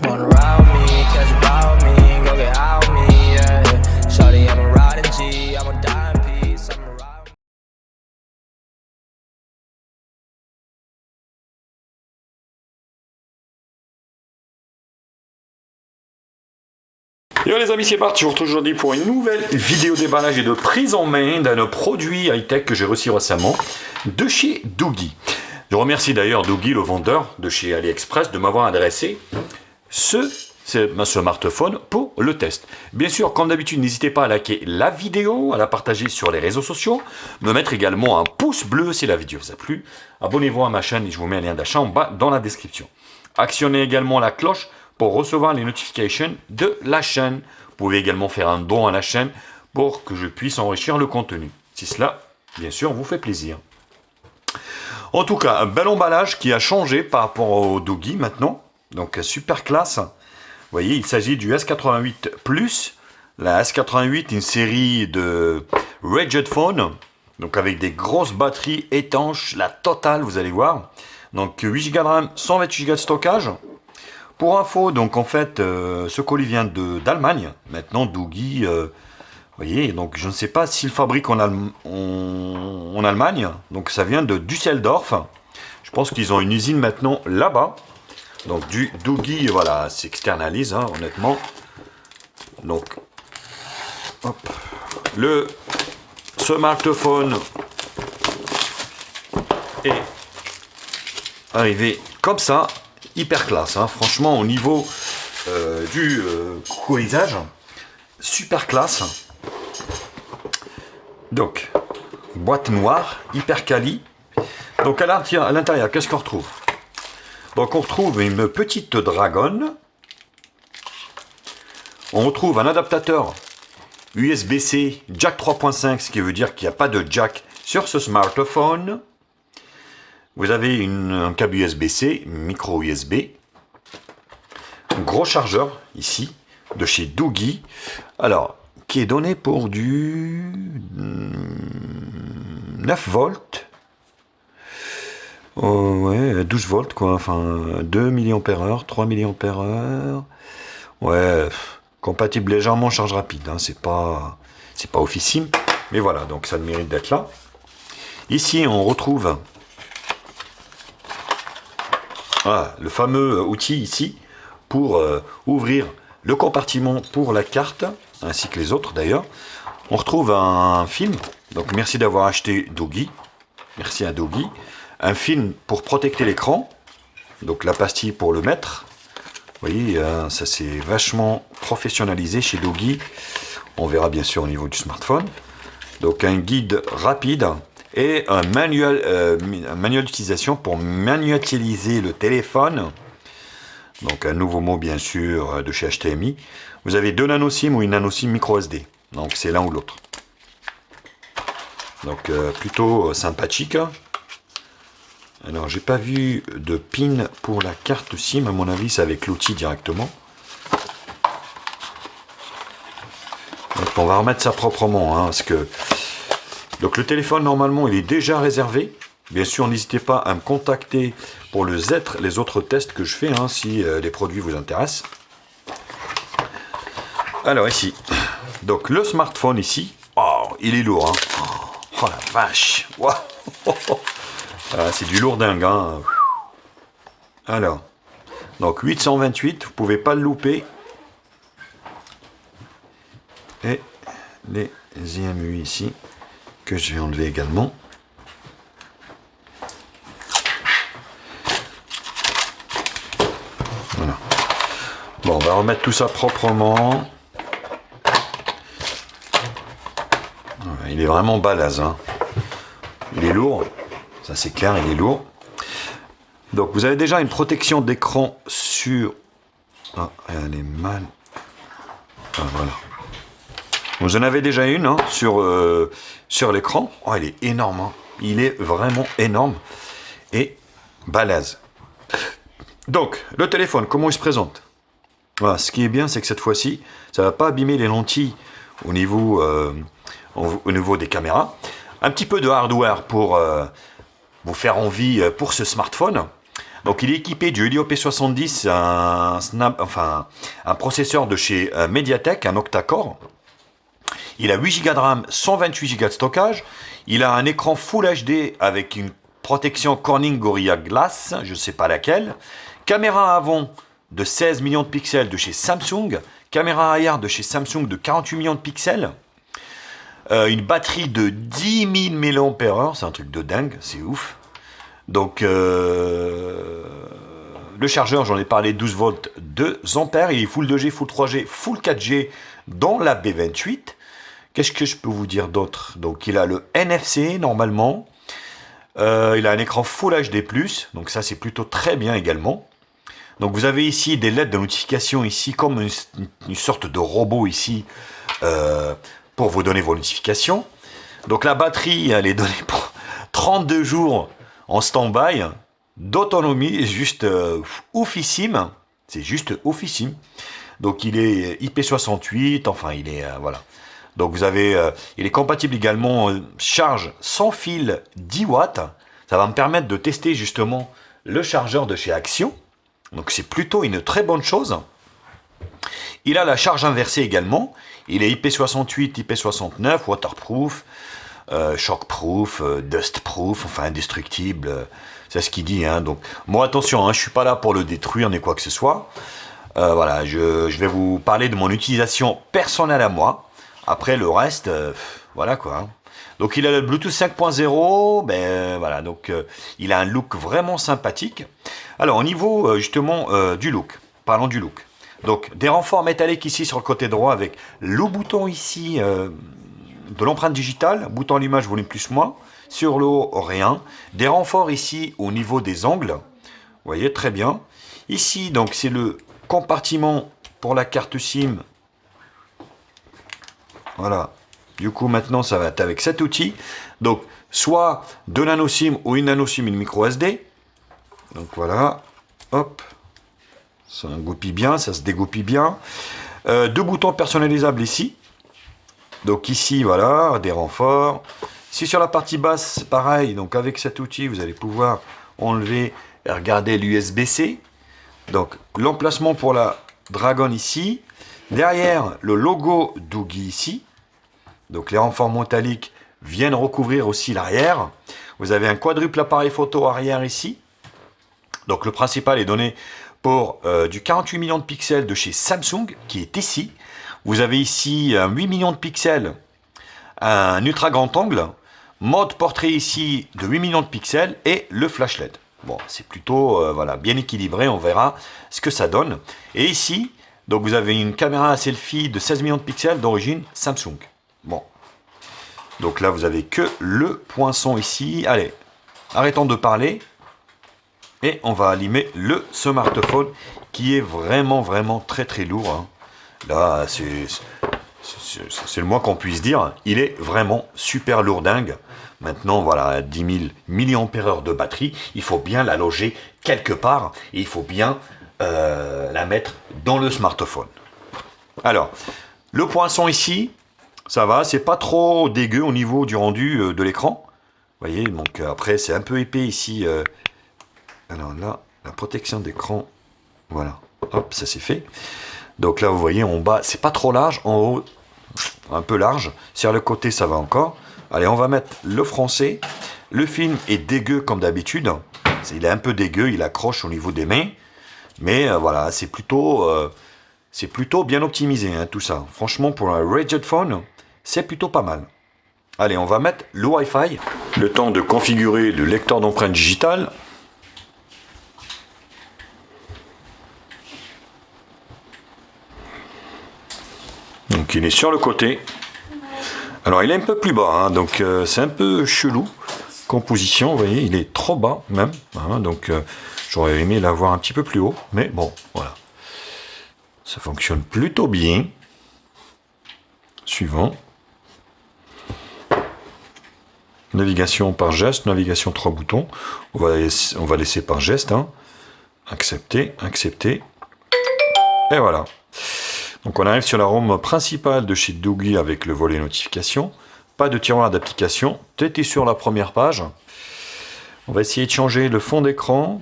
Wanna ride me, catch a vibe with me, go get out with me, yeah. Shawty, I'm a riding G, I'm a dying piece, I'm a ride. Yo les amis, c'est parti, je vous retrouve aujourd'hui pour une nouvelle vidéo déballage et de prise en main d'un produit high-tech que j'ai reçu récemment de chez Doogee. Je remercie d'ailleurs Doogee, le vendeur de chez AliExpress, de m'avoir adressé ce smartphone pour le test. Bien sûr, comme d'habitude, n'hésitez pas à liker la vidéo, à la partager sur les réseaux sociaux, me mettre également un pouce bleu si la vidéo vous a plu. Abonnez-vous à ma chaîne et je vous mets un lien d'achat en bas dans la description. Actionnez également la cloche pour recevoir les notifications de la chaîne. Vous pouvez également faire un don à la chaîne pour que je puisse enrichir le contenu. Si cela, bien sûr, vous fait plaisir. En tout cas, un bel emballage qui a changé par rapport au Doogee maintenant. Donc, super classe. Vous voyez, il s'agit du S88 Plus. La S88, une série de Rigid Phone. Donc, avec des grosses batteries étanches, la totale, vous allez voir. Donc, 8 Go de RAM, 128 Go de stockage. Pour info, donc en fait, ce colis vient d'Allemagne. Maintenant, Doogee, vous voyez, donc je ne sais pas s'il fabrique en Allemagne. Donc ça vient de Düsseldorf. Je pense qu'ils ont une usine maintenant là-bas. Donc du Doogee, voilà, s'externalise, hein, honnêtement. Donc, hop, le smartphone est arrivé comme ça. Hyper classe, hein. Franchement au niveau du colisage, super classe. Donc, boîte noire, hyper quali. Donc à l'intérieur, qu'est-ce qu'on retrouve? Donc on retrouve une petite dragonne. On retrouve un adaptateur USB-C jack 3.5, ce qui veut dire qu'il n'y a pas de jack sur ce smartphone. Vous avez un câble USB-C, micro USB, un gros chargeur ici, de chez Doogee, alors, qui est donné pour du 9 volts, ouais, 12 volts quoi, enfin 2 mAh, 3 mAh, ouais, compatible légèrement charge rapide, hein, c'est pas officime, mais voilà, donc ça mérite d'être là. Ici on retrouve le fameux outil ici pour ouvrir le compartiment pour la carte, ainsi que les autres d'ailleurs. On retrouve un film, donc merci d'avoir acheté Doogee, merci à Doogee. Un film pour protecter l'écran, donc la pastille pour le mettre. Vous voyez, ça c'est vachement professionnalisé chez Doogee. On verra bien sûr au niveau du smartphone. Donc un guide rapide. Et un manuel d'utilisation pour manualiser le téléphone. Donc un nouveau mot bien sûr de chez HTMI. Vous avez 2 nano SIM ou une nano SIM micro SD. Donc c'est l'un ou l'autre. Donc plutôt sympathique. Alors j'ai pas vu de pin pour la carte SIM. À mon avis c'est avec l'outil directement. Donc on va remettre ça proprement, hein, parce que donc le téléphone normalement il est déjà réservé. Bien sûr n'hésitez pas à me contacter pour les autres tests que je fais, hein, si les produits vous intéressent. Alors ici, donc le smartphone ici, oh il est lourd, hein. Oh la vache, wow. C'est du lourd dingue, hein. Alors, donc 828, vous pouvez pas le louper. Et les IMU ici que je vais enlever également. Voilà. Bon, on va remettre tout ça proprement. Il est vraiment balèze, hein. Il est lourd, ça c'est clair, il est lourd. Donc vous avez déjà une protection d'écran sur... Ah, elle est mal... Ah, voilà. Vous en avez déjà une, hein, sur l'écran. Oh, il est énorme, hein. Il est vraiment énorme et balèze. Donc, le téléphone, comment il se présente? Voilà, ce qui est bien, c'est que cette fois-ci, ça ne va pas abîmer les lentilles au niveau des caméras. Un petit peu de hardware pour vous faire envie pour ce smartphone. Donc il est équipé du Helio P70, un processeur de chez Mediatek, un octa-core. Il a 8 Go de RAM, 128 Go de stockage. Il a un écran Full HD avec une protection Corning Gorilla Glass, je ne sais pas laquelle. Caméra avant de 16 millions de pixels de chez Samsung. Caméra arrière de chez Samsung de 48 millions de pixels. Une batterie de 10 000 mAh, c'est un truc de dingue, c'est ouf. Donc le chargeur, j'en ai parlé, 12 volts, 2 ampères. Il est full 2G, full 3G, full 4G dans la B28. Qu'est-ce que je peux vous dire d'autre? Donc il a le NFC normalement. Il a un écran Full HD+, donc ça c'est plutôt très bien également. Donc vous avez ici des LED de notification ici, comme une sorte de robot ici, pour vous donner vos notifications. Donc la batterie, elle est donnée pour 32 jours en stand-by d'autonomie, juste oufissime. C'est juste oufissime. Donc il est IP68, enfin il est, voilà. Donc vous avez, il est compatible également charge sans fil 10 watts. Ça va me permettre de tester justement le chargeur de chez Action. Donc c'est plutôt une très bonne chose. Il a la charge inversée également. Il est IP68, IP69, waterproof, shockproof, dustproof, enfin indestructible. C'est ce qu'il dit. Hein. Donc bon, attention, hein, je ne suis pas là pour le détruire ni quoi que ce soit. Voilà, je vais vous parler de mon utilisation personnelle à moi. Après le reste, voilà quoi. Donc il a le Bluetooth 5.0, ben voilà, donc il a un look vraiment sympathique. Alors au niveau justement du look, parlons du look. Donc des renforts métalliques ici sur le côté droit avec le bouton ici de l'empreinte digitale, bouton allumage volume plus moins. Sur le haut, rien. Des renforts ici au niveau des angles, vous voyez très bien. Ici donc c'est le compartiment pour la carte SIM. Voilà, du coup maintenant ça va être avec cet outil, donc soit 2 nano SIM ou une nano SIM, une micro SD, donc voilà, hop, ça goupille bien, ça se dégoupille bien, 2 boutons personnalisables ici, donc ici voilà, des renforts, ici sur la partie basse c'est pareil, donc avec cet outil vous allez pouvoir enlever et regarder l'USB-C, donc l'emplacement pour la Dragon ici, derrière le logo Doogee ici, donc les renforts métalliques viennent recouvrir aussi l'arrière. Vous avez un quadruple appareil photo arrière ici. Donc le principal est donné pour du 48 millions de pixels de chez Samsung qui est ici. Vous avez ici 8 millions de pixels, un ultra grand angle, mode portrait ici de 8 millions de pixels et le flash LED. Bon, c'est plutôt voilà, bien équilibré, on verra ce que ça donne. Et ici, donc vous avez une caméra à selfie de 16 millions de pixels d'origine Samsung. Bon, donc là vous avez que le poinçon ici. Allez, arrêtons de parler et on va allumer le smartphone qui est vraiment très très lourd. Hein. Là, c'est le moins qu'on puisse dire. Il est vraiment super lourdingue. Maintenant, voilà, 10 000 mAh de batterie. Il faut bien la loger quelque part et il faut bien la mettre dans le smartphone. Alors, le poinçon ici, ça va, c'est pas trop dégueu au niveau du rendu de l'écran. Vous voyez, donc après c'est un peu épais ici. Alors là, la protection d'écran, voilà, hop, ça c'est fait. Donc là, vous voyez, en bas, c'est pas trop large, en haut, un peu large. Sur le côté, ça va encore. Allez, on va mettre le français. Le film est dégueu comme d'habitude. Il est un peu dégueu, il accroche au niveau des mains. Mais voilà, c'est plutôt bien optimisé, hein, tout ça. Franchement, pour un Raged Phone, c'est plutôt pas mal. Allez, on va mettre le Wi-Fi. Le temps de configurer le lecteur d'empreintes digitales. Donc il est sur le côté. Alors il est un peu plus bas, hein, donc c'est un peu chelou. Composition, vous voyez, il est trop bas même. Hein, donc j'aurais aimé l'avoir un petit peu plus haut, mais bon, voilà. Ça fonctionne plutôt bien. Suivant. Navigation par geste, navigation 3 boutons. On va laisser par geste. Hein. Accepter, accepter. Et voilà. Donc on arrive sur la ROM principale de chez Doogee avec le volet notification. Pas de tiroir d'application. Tout est sur la première page. On va essayer de changer le fond d'écran.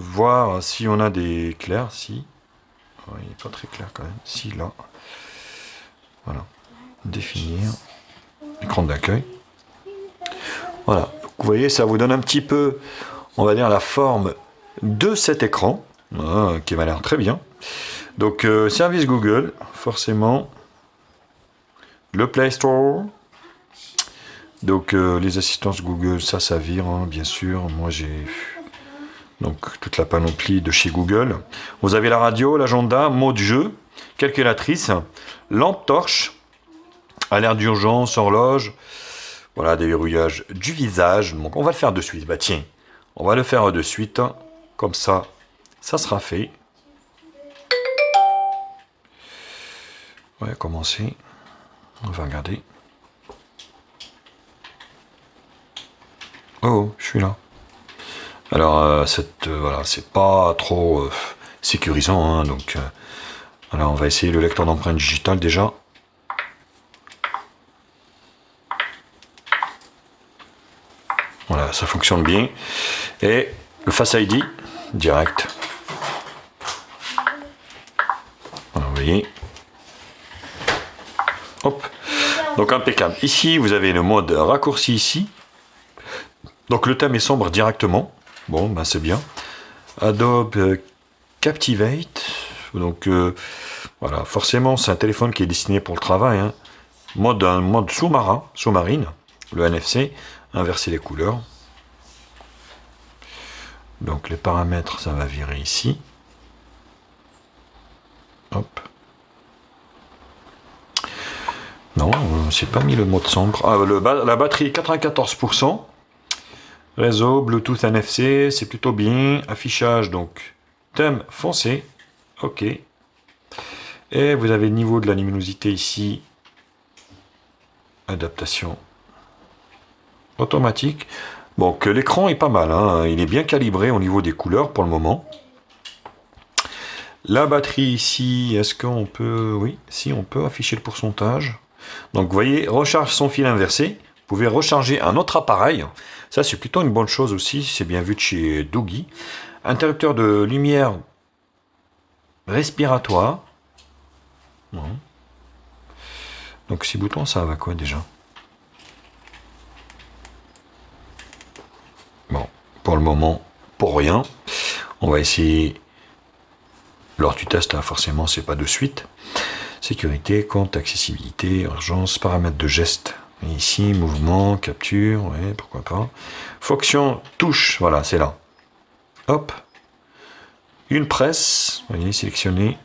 voir si on a des clairs. Si, ouais, il n'est pas très clair quand même. Si, là. Voilà. Définir. Écran d'accueil. Voilà. Vous voyez, ça vous donne un petit peu, on va dire, la forme de cet écran, qui m'a l'air très bien. Donc, service Google, forcément. Le Play Store. Donc, les assistances Google, ça vire, hein, bien sûr. Moi, j'ai donc toute la panoplie de chez Google. Vous avez la radio, l'agenda, mode jeu, calculatrice, lampe torche, alerte d'urgence, horloge. Voilà, déverrouillage du visage. Donc, on va le faire de suite. Bah, tiens, on va le faire de suite. Comme ça, ça sera fait. Ouais, commencer. On va regarder. Oh, je suis là. Alors, voilà, c'est pas trop sécurisant, hein, donc voilà, on va essayer le lecteur d'empreintes digitales déjà. Voilà, ça fonctionne bien. Et le Face ID, direct. Voilà, vous voyez. Hop. Donc impeccable. Ici, vous avez le mode raccourci ici. Donc le thème est sombre directement. Bon, ben c'est bien. Adobe Captivate. Donc voilà, forcément c'est un téléphone qui est destiné pour le travail. Hein. Un mode sous-marin, sous-marine. Le NFC. Inverser les couleurs. Donc les paramètres, ça va virer ici. Hop. Non, c'est pas mis le mode sombre. Ah, la batterie 94%. Réseau, Bluetooth NFC, c'est plutôt bien. Affichage, donc thème foncé. OK. Et vous avez le niveau de la luminosité ici. Adaptation automatique. Donc l'écran est pas mal. Hein. Il est bien calibré au niveau des couleurs pour le moment. La batterie ici, est-ce qu'on peut... Oui, si on peut afficher le pourcentage. Donc vous voyez, recharge sans fil inversé. Vous pouvez recharger un autre appareil. Ça, c'est plutôt une bonne chose aussi. C'est bien vu de chez Doogee. Interrupteur de lumière respiratoire. Ouais. Donc ces boutons, ça va quoi déjà? Bon, pour le moment, pour rien. On va essayer lors du test, hein, forcément, c'est pas de suite. Sécurité, compte, accessibilité, urgence, paramètres de geste. Et ici, mouvement, capture, ouais, pourquoi pas. Fonction, touche, voilà, c'est là. Hop. Une presse, vous voyez, sélectionner.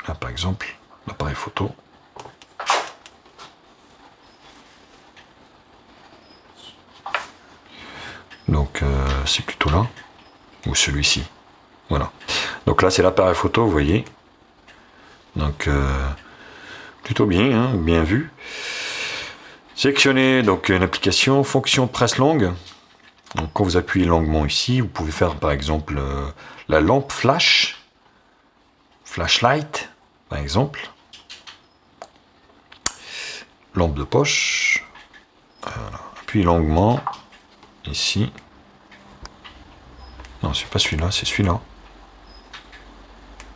Là, par exemple, l'appareil photo. Donc, c'est plutôt là. Ou celui-ci. Voilà. Donc là, c'est l'appareil photo, vous voyez. Donc, plutôt bien, hein, bien vu. Sélectionner donc une application, fonction presse longue. Donc, quand vous appuyez longuement ici, vous pouvez faire par exemple la lampe flash, flashlight, par exemple. Lampe de poche. Voilà. Appuyez longuement ici. Non, c'est pas celui-là, c'est celui-là.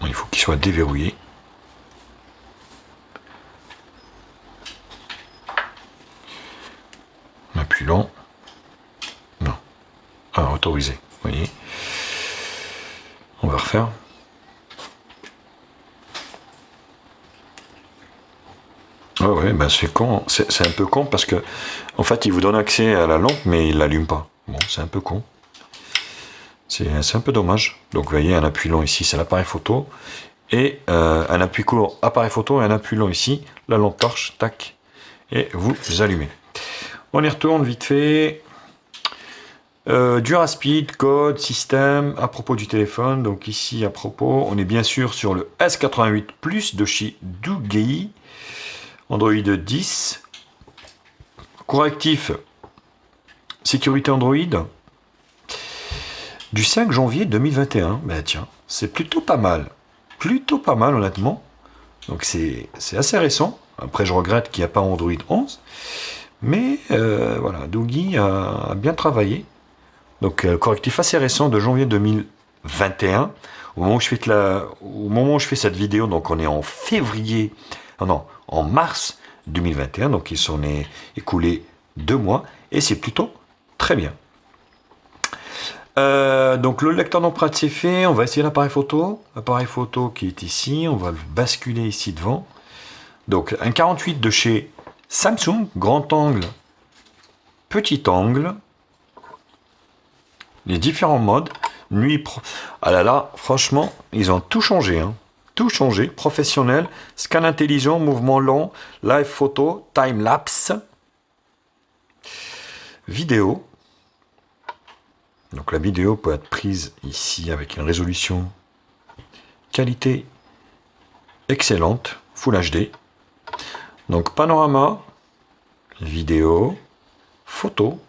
Il faut qu'il soit déverrouillé. On appuie long. Non. Ah, autorisé. Vous voyez. On va refaire. Ah ouais, ben c'est con. C'est un peu con parce que en fait, il vous donne accès à la lampe, mais il l'allume pas. Bon, c'est un peu con. C'est un peu dommage. Donc vous voyez, un appui long ici, c'est l'appareil photo. Et un appui court, appareil photo, et un appui long ici, la lampe torche, tac. Et vous allumez. On y retourne vite fait. Duraspeed, code, système, à propos du téléphone. Donc ici, à propos, on est bien sûr sur le S88 Plus de chez Doogee. Android 10. Correctif, sécurité Android. Du 5 janvier 2021, ben tiens, c'est plutôt pas mal. Plutôt pas mal, honnêtement. Donc c'est assez récent. Après, je regrette qu'il n'y a pas Android 11. Mais voilà, Doogee a bien travaillé. Donc correctif assez récent de janvier 2021. 21. Au moment où je fais cette vidéo, donc on est en février, non, en mars 2021, donc il s'en est écoulé 2 mois, et c'est plutôt très bien. Donc le lecteur d'empreintes c'est fait, on va essayer l'appareil photo qui est ici, on va le basculer ici devant. Donc un 48 de chez Samsung, grand angle, petit angle, les différents modes, nuit, ah là là, franchement, ils ont tout changé, hein. Tout changé, professionnel, scan intelligent, mouvement long, live photo, time lapse, vidéo. Donc la vidéo peut être prise ici avec une résolution qualité excellente, Full HD. Donc panorama, vidéo, photo.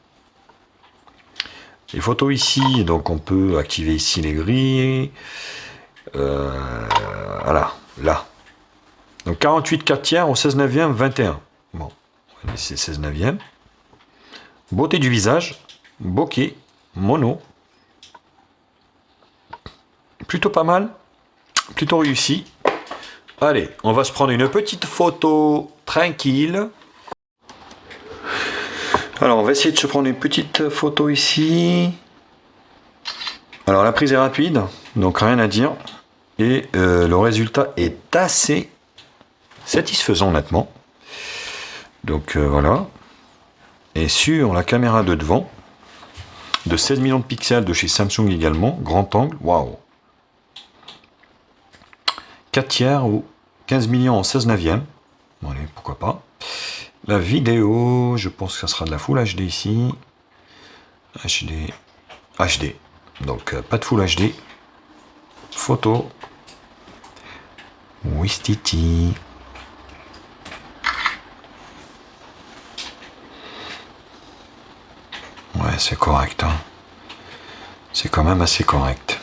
Les photos ici, donc on peut activer ici les grilles. Voilà, là. Donc 48 4/3 au 16 neuvième 21. Bon, on va laisser 16 neuvième. Beauté du visage, bokeh, mono. Plutôt pas mal, plutôt réussi. Allez, on va se prendre une petite photo tranquille. Alors, on va essayer de se prendre une petite photo ici. Alors, la prise est rapide, donc rien à dire. Et le résultat est assez satisfaisant, honnêtement. Donc, voilà. Et sur la caméra de devant, de 16 millions de pixels de chez Samsung également, grand angle, waouh. 4/3 ou 15 millions en 16 neuvième. Bon, allez, pourquoi pas. La vidéo, je pense que ça sera de la Full HD ici. HD. Donc, pas de Full HD. Photo. Wistiti. Ouais, c'est correct. Hein. C'est quand même assez correct.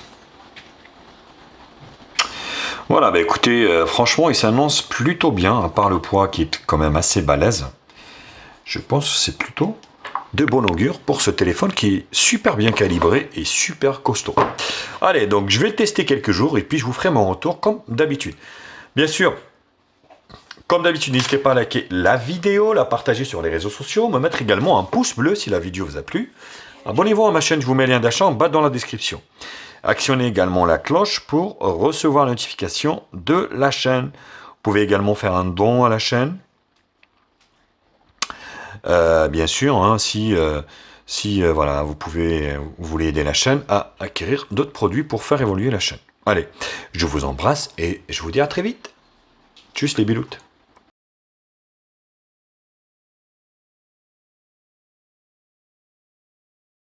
Voilà, bah écoutez, franchement, il s'annonce plutôt bien, à part le poids qui est quand même assez balèze. Je pense que c'est plutôt de bon augure pour ce téléphone qui est super bien calibré et super costaud. Allez, donc je vais le tester quelques jours et puis je vous ferai mon retour comme d'habitude. Bien sûr, comme d'habitude, n'hésitez pas à liker la vidéo, la partager sur les réseaux sociaux, me mettre également un pouce bleu si la vidéo vous a plu. Abonnez-vous à ma chaîne, je vous mets le lien d'achat en bas dans la description. Actionnez également la cloche pour recevoir la notification de la chaîne. Vous pouvez également faire un don à la chaîne. Bien sûr, hein, si voilà, vous voulez aider la chaîne à acquérir d'autres produits pour faire évoluer la chaîne. Allez, je vous embrasse et je vous dis à très vite. Tchuss les biloutes.